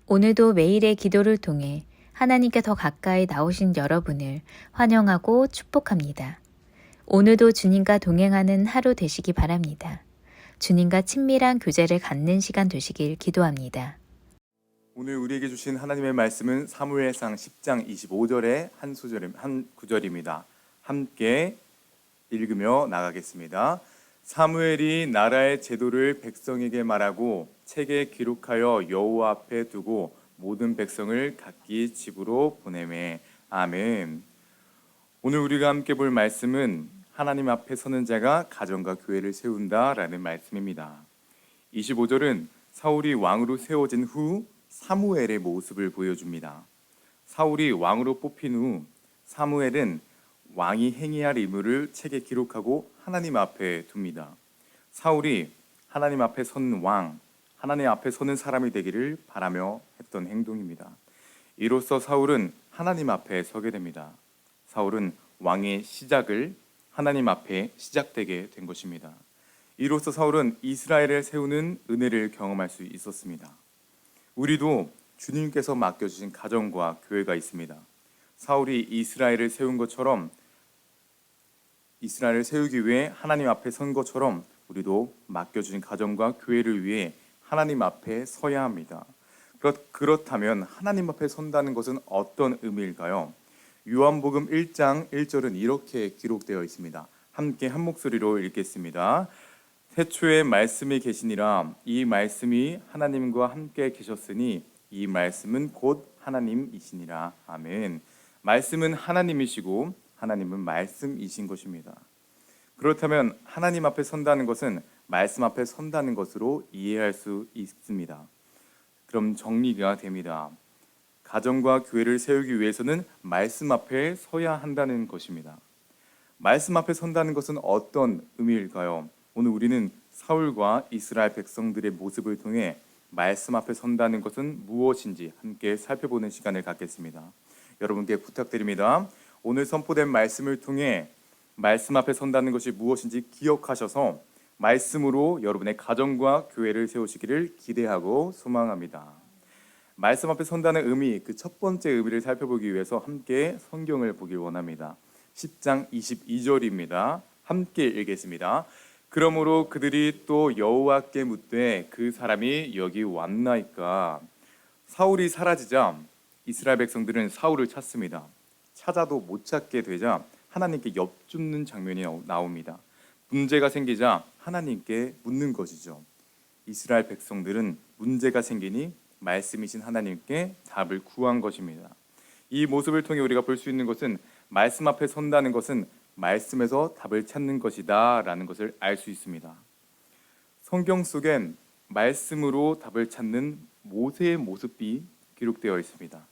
오늘도 매일의 기도를 통해 하나님께 더 가까이 나오신 여러분을 환영하고 축복합니다. 오늘도 주님과 동행하는 하루 되시기 바랍니다. 주님과 친밀한 교제를 갖는 시간 되시길 기도합니다. 오늘 우리에게 주신 하나님의 말씀은 사무엘상 10장 25절의 한 구절입니다. 함께 읽으며 나가겠습니다. 사무엘이 나라의 제도를 백성에게 말하고 책에 기록하여 여호와 앞에 두고 모든 백성을 각기 집으로 보내매. 아멘. 오늘 우리가 함께 볼 말씀은 하나님 앞에 서는 자가 가정과 교회를 세운다라는 말씀입니다. 25절은 사울이 왕으로 세워진 후 사무엘의 모습을 보여줍니다. 사울이 왕으로 뽑힌 후 사무엘은 왕이 행해야 할 의무를 책에 기록하고 하나님 앞에 둡니다. 사울이 하나님 앞에 선 왕, 하나님 앞에 서는 사람이 되기를 바라며 했던 행동입니다. 이로써 사울은 하나님 앞에 서게 됩니다. 사울은 왕의 시작을 하나님 앞에 시작되게 된 것입니다. 이로써 사울은 이스라엘을 세우는 은혜를 경험할 수 있었습니다. 우리도 주님께서 맡겨주신 가정과 교회가 있습니다. 사울이 이스라엘을 세운 것처럼 이스라엘을 세우기 위해 하나님 앞에 선 것처럼 우리도 맡겨주신 가정과 교회를 위해 하나님 앞에 서야 합니다. 그렇다면 하나님 앞에 선다는 것은 어떤 의미일까요? 요한복음 1장 1절은 이렇게 기록되어 있습니다. 함께 한 목소리로 읽겠습니다. 태초에 말씀이 계시니라. 이 말씀이 하나님과 함께 계셨으니 이 말씀은 곧 하나님이시니라. 아멘. 말씀은 하나님이시고 하나님은 말씀이신 것입니다. 그렇다면 하나님 앞에 선다는 것은 말씀 앞에 선다는 것으로 이해할 수 있습니다. 그럼 정리가 됩니다. 가정과 교회를 세우기 위해서는 말씀 앞에 서야 한다는 것입니다. 말씀 앞에 선다는 것은 어떤 의미일까요? 오늘 우리는 사울과 이스라엘 백성들의 모습을 통해 말씀 앞에 선다는 것은 무엇인지 함께 살펴보는 시간을 갖겠습니다. 여러분께 부탁드립니다. 오늘 선포된 말씀을 통해 말씀 앞에 선다는 것이 무엇인지 기억하셔서 말씀으로 여러분의 가정과 교회를 세우시기를 기대하고 소망합니다. 말씀 앞에 선다는 의미, 그 첫 번째 의미를 살펴보기 위해서 함께 성경을 보길 원합니다. 10장 22절입니다. 함께 읽겠습니다. 그러므로 그들이 또 여호와께 묻되 그 사람이 여기 왔나이까. 사울이 사라지자 이스라엘 백성들은 사울을 찾습니다. 찾아도 못 찾게 되자 하나님께 엿줍는 장면이 나옵니다. 문제가 생기자 하나님께 묻는 것이죠. 이스라엘 백성들은 문제가 생기니 말씀이신 하나님께 답을 구한 것입니다. 이 모습을 통해 우리가 볼 수 있는 것은 말씀 앞에 선다는 것은 말씀에서 답을 찾는 것이다 라는 것을 알 수 있습니다. 성경 속엔 말씀으로 답을 찾는 모세의 모습이 기록되어 있습니다.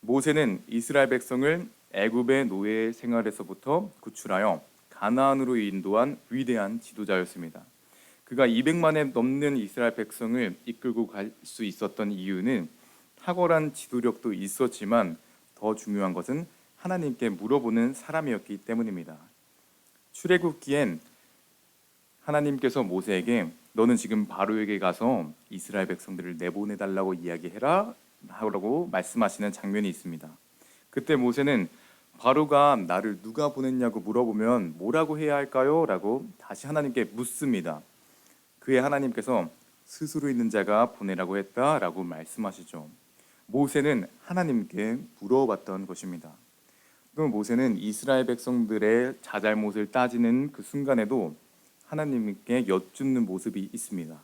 모세는 이스라엘 백성을 애굽의 노예 생활에서부터 구출하여 가나안으로 인도한 위대한 지도자였습니다. 그가 200만에 넘는 이스라엘 백성을 이끌고 갈 수 있었던 이유는 탁월한 지도력도 있었지만 더 중요한 것은 하나님께 물어보는 사람이었기 때문입니다. 출애굽기엔 하나님께서 모세에게 너는 지금 바로에게 가서 이스라엘 백성들을 내보내달라고 이야기해라 하라고 말씀하시는 장면이 있습니다. 그때 모세는 바로가 나를 누가 보냈냐고 물어보면 뭐라고 해야 할까요? 라고 다시 하나님께 묻습니다. 그의 하나님께서 스스로 있는 자가 보내라고 했다라고 말씀하시죠. 모세는 하나님께 물어봤던 것입니다. 또 모세는 이스라엘 백성들의 자잘못을 따지는 그 순간에도 하나님께 여쭙는 모습이 있습니다.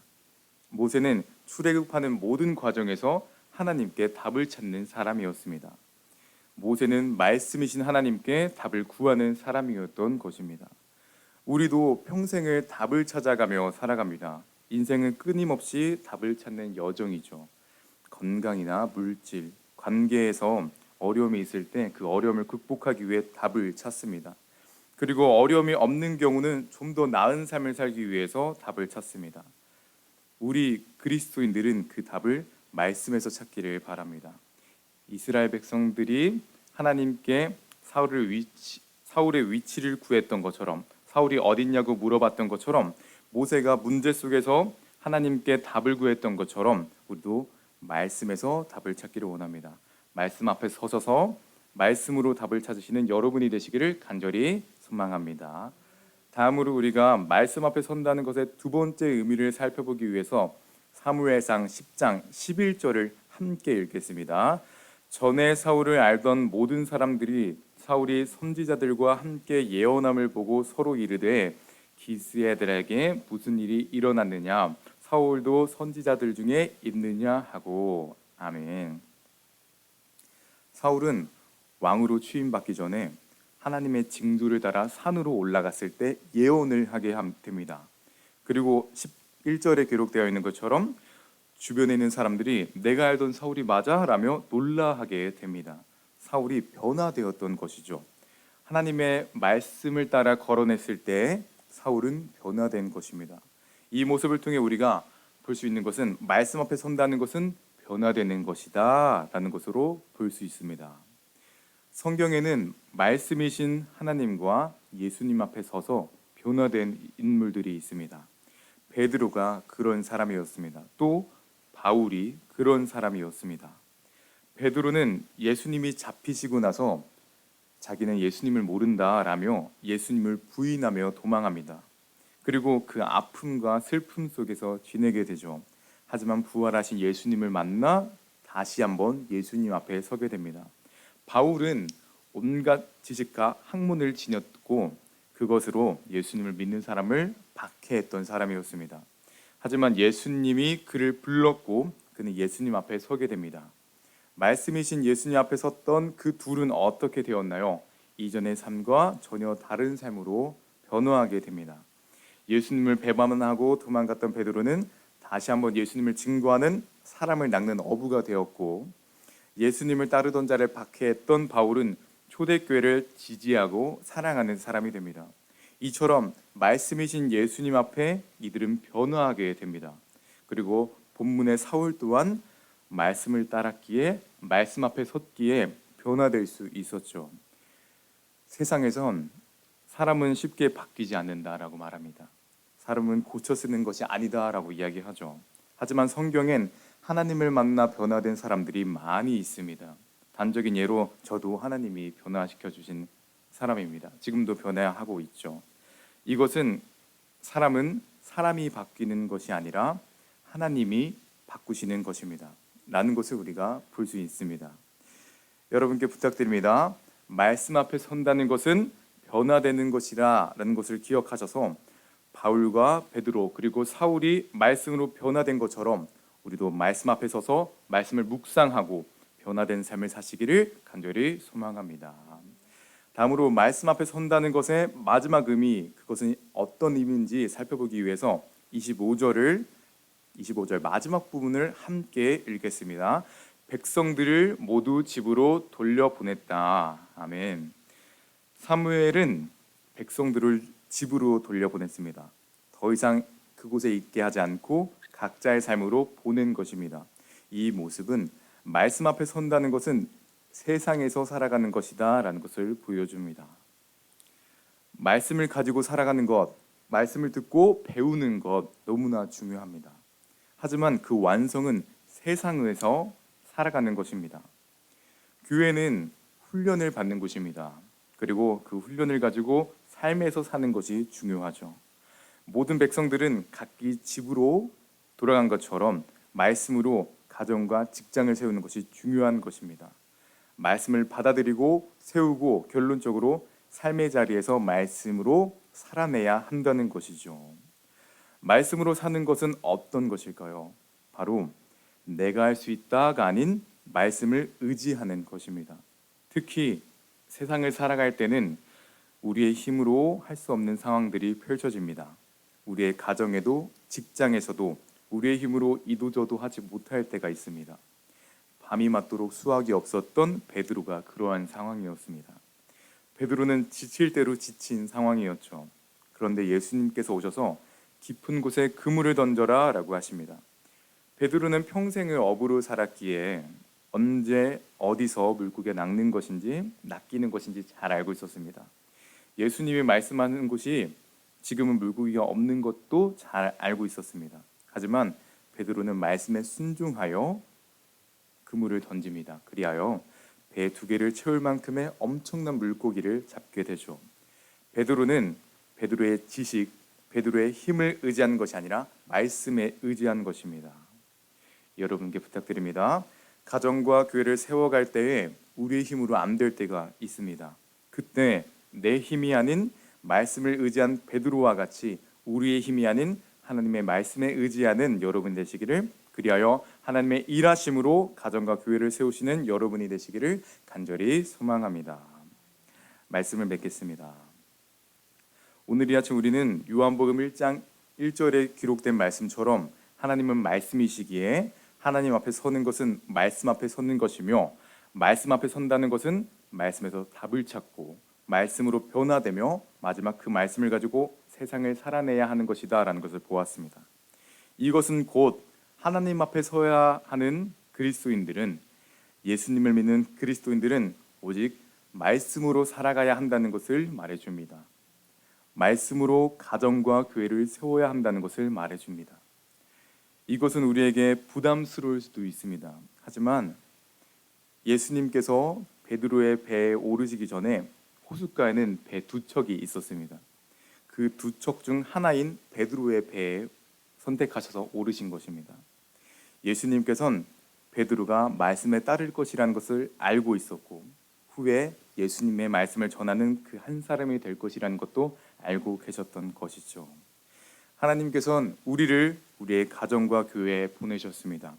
모세는 출애굽하는 모든 과정에서 하나님께 답을 찾는 사람이었습니다. 모세는 말씀이신 하나님께 답을 구하는 사람이었던 것입니다. 우리도 평생을 답을 찾아가며 살아갑니다. 인생은 끊임없이 답을 찾는 여정이죠. 건강이나 물질, 관계에서 어려움이 있을 때 그 어려움을 극복하기 위해 답을 찾습니다. 그리고 어려움이 없는 경우는 좀 더 나은 삶을 살기 위해서 답을 찾습니다. 우리 그리스도인들은 그 답을 말씀에서 찾기를 바랍니다. 이스라엘 백성들이 하나님께 사울의 위치를 구했던 것처럼, 사울이 어딨냐고 물어봤던 것처럼, 모세가 문제 속에서 하나님께 답을 구했던 것처럼 우리도 말씀에서 답을 찾기를 원합니다. 말씀 앞에 서셔서 말씀으로 답을 찾으시는 여러분이 되시기를 간절히 소망합니다. 다음으로 우리가 말씀 앞에 선다는 것의 두 번째 의미를 살펴보기 위해서 사무엘상 10장 11절을 함께 읽겠습니다. 전에 사울을 알던 모든 사람들이 사울이 선지자들과 함께 예언함을 보고 서로 이르되 기스애들에게 무슨 일이 일어났느냐, 사울도 선지자들 중에 있느냐 하고. 아멘. 사울은 왕으로 취임받기 전에 하나님의 징조를 따라 산으로 올라갔을 때 예언을 하게 됩니다. 그리고 11절에 기록되어 있는 것처럼 주변에 있는 사람들이 내가 알던 사울이 맞아? 라며 놀라하게 됩니다. 사울이 변화되었던 것이죠. 하나님의 말씀을 따라 걸어냈을 때 사울은 변화된 것입니다. 이 모습을 통해 우리가 볼 수 있는 것은 말씀 앞에 선다는 것은 변화되는 것이다 라는 것으로 볼 수 있습니다. 성경에는 말씀이신 하나님과 예수님 앞에 서서 변화된 인물들이 있습니다. 베드로가 그런 사람이었습니다. 또 바울이 그런 사람이었습니다. 베드로는 예수님이 잡히시고 나서 자기는 예수님을 모른다라며 예수님을 부인하며 도망합니다. 그리고 그 아픔과 슬픔 속에서 지내게 되죠. 하지만 부활하신 예수님을 만나 다시 한번 예수님 앞에 서게 됩니다. 바울은 온갖 지식과 학문을 지녔고 그것으로 예수님을 믿는 사람을 박해했던 사람이었습니다. 하지만 예수님이 그를 불렀고 그는 예수님 앞에 서게 됩니다. 말씀이신 예수님 앞에 섰던 그 둘은 어떻게 되었나요? 이전의 삶과 전혀 다른 삶으로 변화하게 됩니다. 예수님을 배반하고 도망갔던 베드로는 다시 한번 예수님을 증거하는 사람을 낚는 어부가 되었고, 예수님을 따르던 자를 박해했던 바울은 초대교회를 지지하고 사랑하는 사람이 됩니다. 이처럼 말씀이신 예수님 앞에 이들은 변화하게 됩니다. 그리고 본문의 사울 또한 말씀을 따랐기에, 말씀 앞에 섰기에 변화될 수 있었죠. 세상에선 사람은 쉽게 바뀌지 않는다라고 말합니다. 사람은 고쳐 쓰는 것이 아니다라고 이야기하죠. 하지만 성경엔 하나님을 만나 변화된 사람들이 많이 있습니다. 단적인 예로 저도 하나님이 변화시켜 주신 사람입니다. 지금도 변화하고 있죠. 이것은 사람은 사람이 바뀌는 것이 아니라 하나님이 바꾸시는 것입니다. 라는 것을 우리가 볼 수 있습니다. 여러분께 부탁드립니다. 말씀 앞에 선다는 것은 변화되는 것이라 라는 것을 기억하셔서 바울과 베드로 그리고 사울이 말씀으로 변화된 것처럼 우리도 말씀 앞에 서서 말씀을 묵상하고 변화된 삶을 사시기를 간절히 소망합니다. 다음으로 말씀 앞에 선다는 것의 마지막 의미, 그것은 어떤 의미인지 살펴보기 위해서 25절 마지막 부분을 함께 읽겠습니다. 백성들을 모두 집으로 돌려보냈다. 아멘. 사무엘은 백성들을 집으로 돌려보냈습니다. 더 이상 그곳에 있게 하지 않고 각자의 삶으로 보낸 것입니다. 이 모습은 말씀 앞에 선다는 것은 세상에서 살아가는 것이다 라는 것을 보여줍니다. 말씀을 가지고 살아가는 것, 말씀을 듣고 배우는 것 너무나 중요합니다. 하지만 그 완성은 세상에서 살아가는 것입니다. 교회는 훈련을 받는 곳입니다. 그리고 그 훈련을 가지고 삶에서 사는 것이 중요하죠. 모든 백성들은 각기 집으로 돌아간 것처럼 말씀으로 가정과 직장을 세우는 것이 중요한 것입니다. 말씀을 받아들이고 세우고 결론적으로 삶의 자리에서 말씀으로 살아내야 한다는 것이죠. 말씀으로 사는 것은 어떤 것일까요? 바로 내가 할 수 있다가 아닌 말씀을 의지하는 것입니다. 특히 세상을 살아갈 때는 우리의 힘으로 할 수 없는 상황들이 펼쳐집니다. 우리의 가정에도 직장에서도 우리의 힘으로 이도저도 하지 못할 때가 있습니다. 밤이 맞도록 수확이 없었던 베드로가 그러한 상황이었습니다. 베드로는 지칠 대로 지친 상황이었죠. 그런데 예수님께서 오셔서 깊은 곳에 그물을 던져라 라고 하십니다. 베드로는 평생을 어부로 살았기에 언제 어디서 물고기가 낚는 것인지 낚이는 것인지 잘 알고 있었습니다. 예수님이 말씀하는 곳이 지금은 물고기가 없는 것도 잘 알고 있었습니다. 하지만 베드로는 말씀에 순종하여 그물을 던집니다. 그리하여 배 2개를 채울 만큼의 엄청난 물고기를 잡게 되죠. 베드로는 베드로의 지식, 베드로의 힘을 의지하는 것이 아니라 말씀에 의지한 것입니다. 여러분께 부탁드립니다. 가정과 교회를 세워갈 때에 우리의 힘으로 안 될 때가 있습니다. 그때 내 힘이 아닌 말씀을 의지한 베드로와 같이 우리의 힘이 아닌 하나님의 말씀에 의지하는 여러분 되시기를, 그리하여 하나님의 일하심으로 가정과 교회를 세우시는 여러분이 되시기를 간절히 소망합니다. 말씀을 맺겠습니다. 오늘 이 아침 우리는 요한복음 1장 1절에 기록된 말씀처럼 하나님은 말씀이시기에 하나님 앞에 서는 것은 말씀 앞에 서는 것이며, 말씀 앞에 선다는 것은 말씀에서 답을 찾고 말씀으로 변화되며 마지막 그 말씀을 가지고 세상을 살아내야 하는 것이다 라는 것을 보았습니다. 이것은 곧 하나님 앞에 서야 하는 그리스도인들은, 예수님을 믿는 그리스도인들은 오직 말씀으로 살아가야 한다는 것을 말해줍니다. 말씀으로 가정과 교회를 세워야 한다는 것을 말해줍니다. 이것은 우리에게 부담스러울 수도 있습니다. 하지만 예수님께서 베드로의 배에 오르시기 전에 호숫가에는 배 2척이 있었습니다. 그 2척 중 하나인 베드로의 배에 선택하셔서 오르신 것입니다. 예수님께서는 베드로가 말씀에 따를 것이라는 것을 알고 있었고, 후에 예수님의 말씀을 전하는 그 한 사람이 될 것이라는 것도 알고 계셨던 것이죠. 하나님께서는 우리를 우리의 가정과 교회에 보내셨습니다.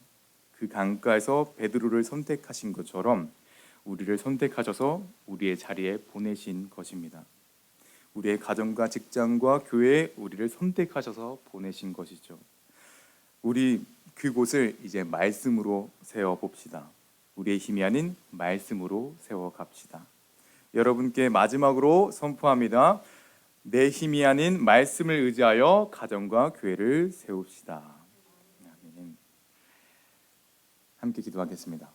그 강가에서 베드로를 선택하신 것처럼 우리를 선택하셔서 우리의 자리에 보내신 것입니다. 우리의 가정과 직장과 교회에 우리를 선택하셔서 보내신 것이죠. 우리 그곳을 이제 말씀으로 세워봅시다. 우리의 힘이 아닌 말씀으로 세워갑시다. 여러분께 마지막으로 선포합니다. 내 힘이 아닌 말씀을 의지하여 가정과 교회를 세웁시다. 아멘. 함께 기도하겠습니다.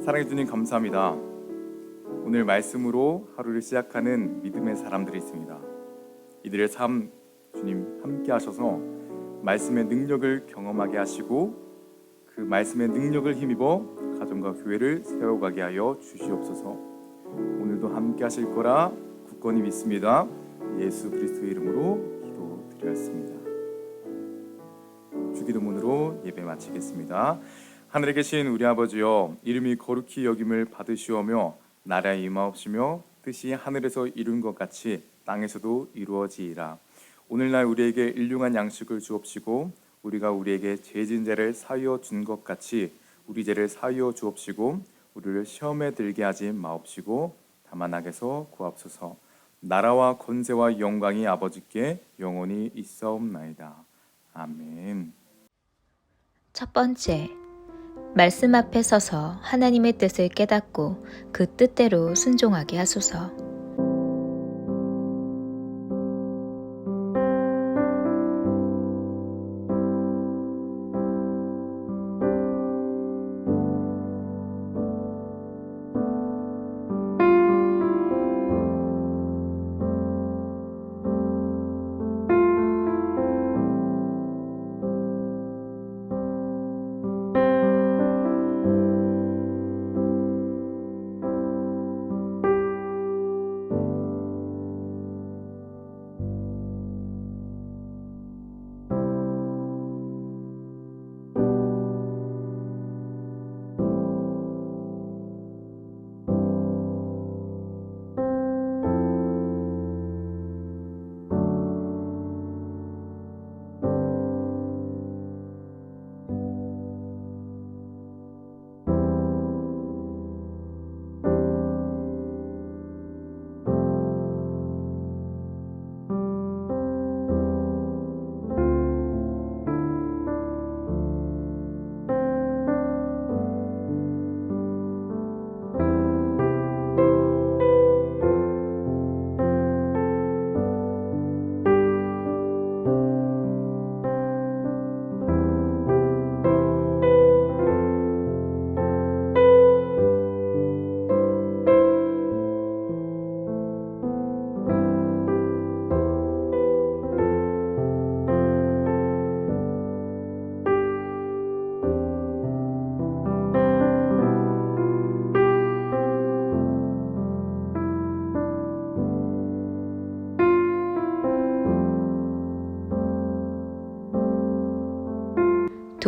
사랑해 주님 감사합니다. 오늘 말씀으로 하루를 시작하는 믿음의 사람들이 있습니다. 이들의 삶 주님 함께 하셔서 말씀의 능력을 경험하게 하시고 그 말씀의 능력을 힘입어 가정과 교회를 세워가게 하여 주시옵소서. 오늘도 함께 하실 거라 굳건히 믿습니다. 예수 그리스도의 이름으로 기도드렸습니다. 주기도문으로 예배 마치겠습니다. 하늘에 계신 우리 아버지여, 이름이 거룩히 여김을 받으시오며 나라에 임하옵시며 뜻이 하늘에서 이룬 것 같이 땅에서도 이루어지이라. 오늘날 우리에게 일용한 양식을 주옵시고 우리가 우리에게 죄 지은 자를 사하여 준 것 같이 우리 죄를 사하여 주옵시고 우리를 시험에 들게 하지 마옵시고 다만 악에서 구하옵소서. 나라와 권세와 영광이 아버지께 영원히 있사옵나이다. 아멘. 첫 번째, 말씀 앞에 서서 하나님의 뜻을 깨닫고 그 뜻대로 순종하게 하소서.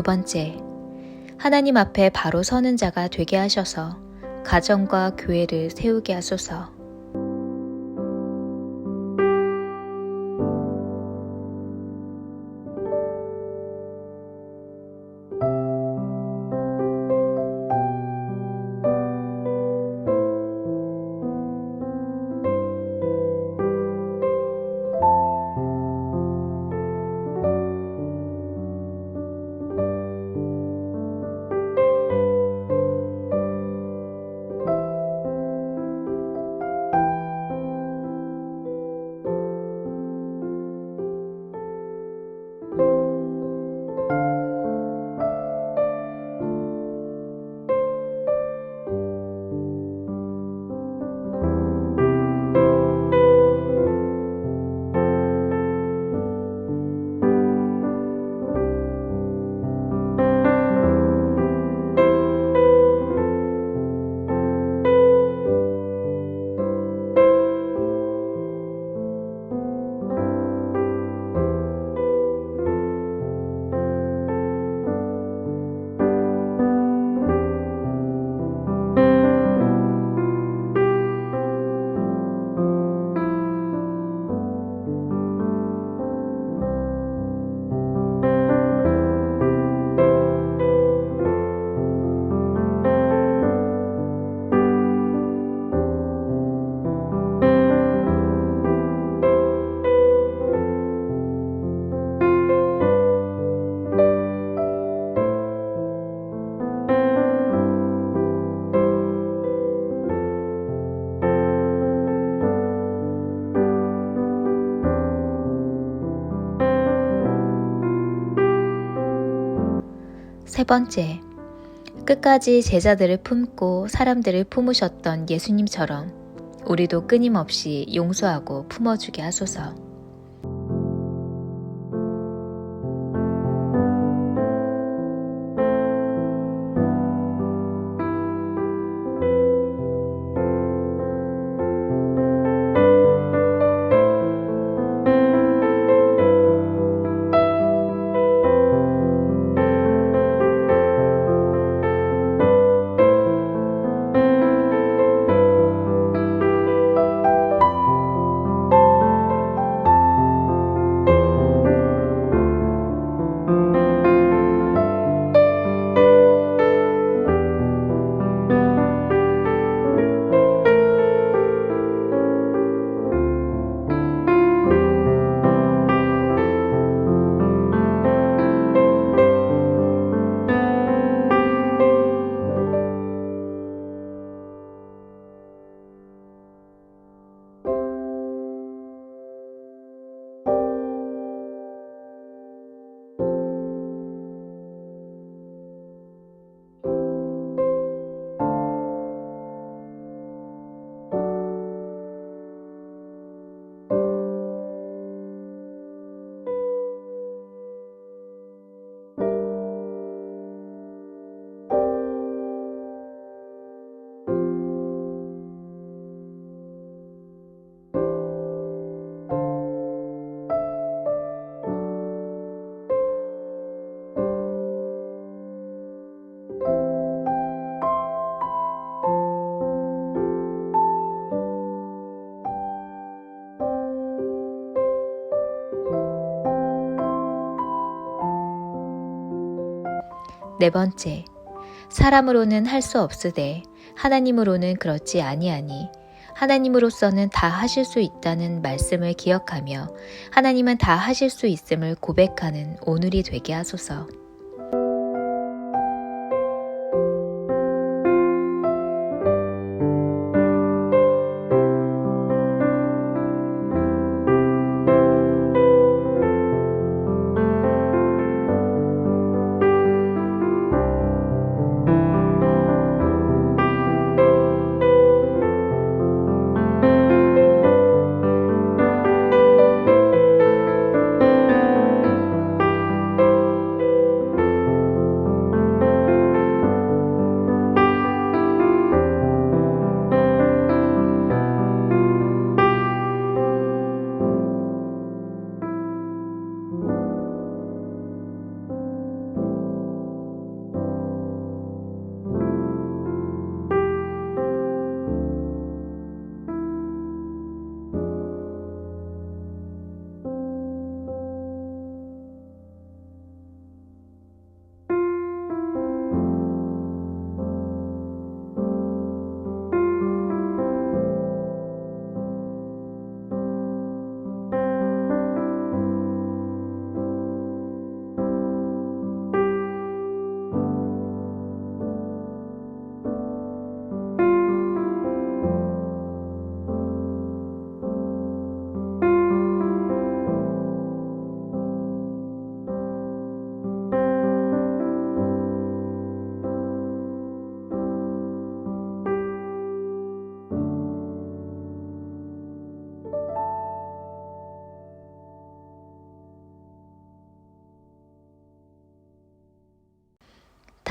두 번째, 하나님 앞에 바로 서는 자가 되게 하셔서 가정과 교회를 세우게 하소서. 세 번째, 끝까지 제자들을 품고 사람들을 품으셨던 예수님처럼 우리도 끊임없이 용서하고 품어주게 하소서. 네 번째, 사람으로는 할 수 없으되 하나님으로는 그렇지 아니하니 하나님으로서는 다 하실 수 있다는 말씀을 기억하며 하나님은 다 하실 수 있음을 고백하는 오늘이 되게 하소서.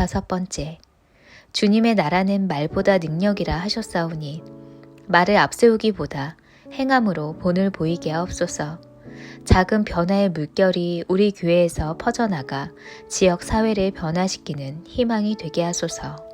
15번째, 주님의 나라는 말보다 능력이라 하셨사오니 말을 앞세우기보다 행함으로 본을 보이게 하옵소서. 작은 변화의 물결이 우리 교회에서 퍼져나가 지역 사회를 변화시키는 희망이 되게 하소서.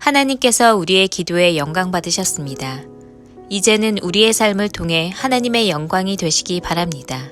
하나님께서 우리의 기도에 영광 받으셨습니다. 이제는 우리의 삶을 통해 하나님의 영광이 되시기 바랍니다.